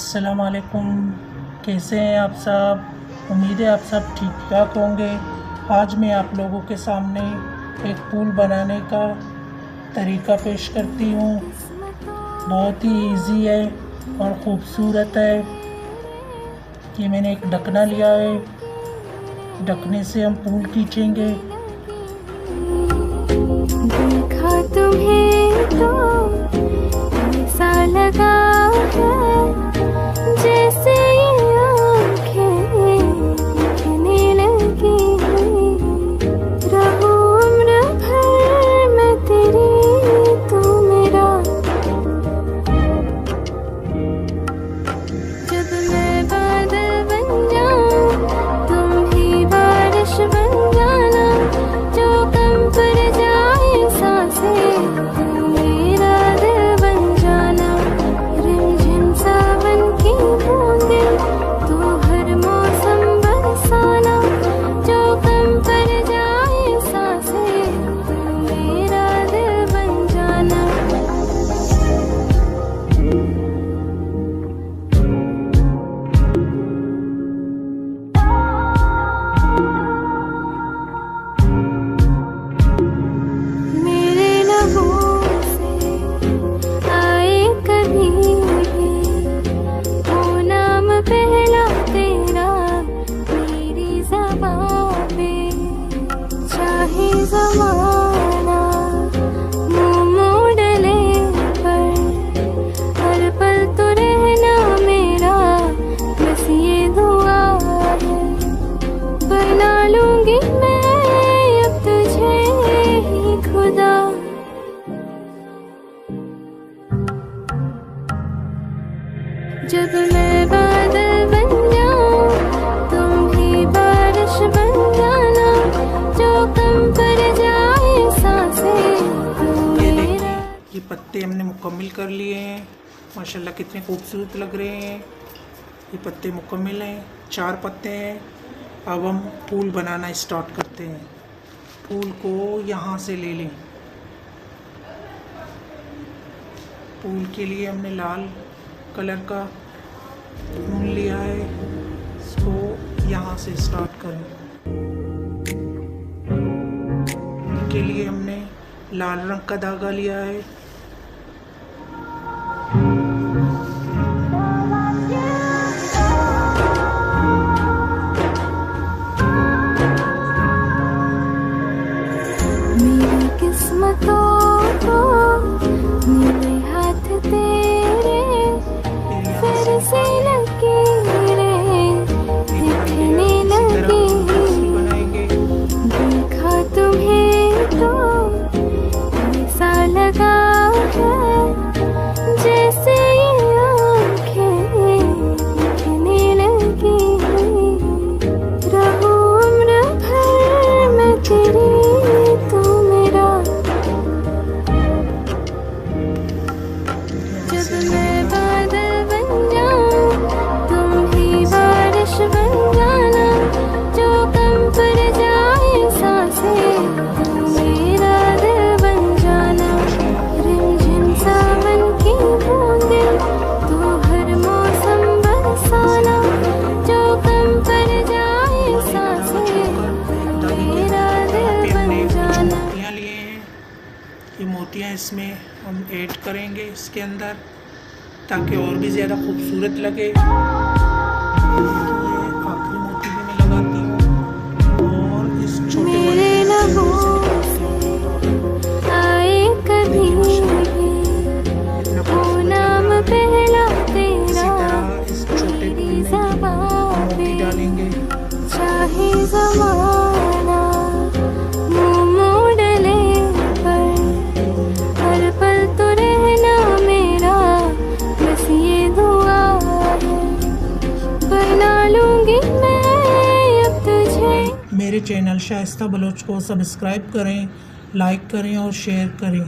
अस्सलामुअलैकुम, कैसे हैं आप सब। उम्मीद है आप सब ठीक ठाक होंगे। आज मैं आप लोगों के सामने एक पुल बनाने का तरीका पेश करती हूँ। बहुत ही इजी है और ख़ूबसूरत है। कि मैंने एक ढकना लिया है, ढकने से हम पुल खींचेंगे। देखा तुम्हें तो ऐसा लगा है जैसे ये आँखें दिखने लगी। रहूं उम्र भर मैं तेरी, तू मेरा। जब मैं बादल बन जाऊं तुम भी बारिश बन जाना। जो कम पड़ जाए सांसें मेरा दिल बन जाना। रिमझिम सावन की बूंदें तू हर मौसम बरसाना। जो कम पड़ जाए सांसें मेरा दिल बन जाना। मेरे लबों से आए कभी भी वो नाम पहला तेरा मेरी ज़बां पे। चाहे ज़माना मुँह मोड़ ले पर हर पल तो रहना मेरा, बस ये दुआ है। बना लूंगी मैं अब तुझे ही खुदा। जब मैं बादल बन जाऊं तुम भी बारिश बन जाना। जो कम पड़ जाए सांसें तू ये मेरा। देखिए, ये पत्ते हमने मुकम्मल कर लिए हैं। माशाल्लाह कितने खूबसूरत लग रहे हैं। ये पत्ते मुकम्मल हैं, 4 पत्ते हैं। अब हम फूल बनाना स्टार्ट करते हैं। फूल को यहाँ से ले लें। फूल के लिए हमने लाल कलर का ऊन लिया है, इसको यहाँ से स्टार्ट करें। इनके लिए हमने लाल रंग का धागा लिया है। मेरी किस्मतों को मिले हाथ तेरे, फिर से लकीरें दिखने लगी। बनाएंगे। देखा तुम्हें तो ऐसा लगा है जैसे ये आँखें दिखने लगी। रहूं उम्र भर मैं तेरी, तू मेरा। जब मैं बादल बन जाऊं तुम भी बारिश बन जाना। जो कम पड़ जाए सांसें मेरा दिल बन जाना। रिमझिम सावन की बूंदें तू हर मौसम बरसाना। जो कम पड़ जाए सांसें मेरा दिल बन जाना। मोतियाँ लिए हैं, ये मोतियाँ इसमें हम ऐड करेंगे इसके अंदर, ताकि और भी ज़्यादा खूबसूरत लगे। ये आखिरी मोती भी मैं लगाती हूँ और इस छोटे मेरे लबों से आए कभी भी वो नाम पहला तेरा इस छोटे मेरी ज़बां पे। मोती डालेंगे। चाहे ज़माना मुँह मोड़ ले पर हर पल तो रहना मेरा, बस ये दुआ है। बना लूंगी मैं अब तुझे। मेरे चैनल शाइस्ता बलोच को सब्सक्राइब करें, लाइक करें और शेयर करें।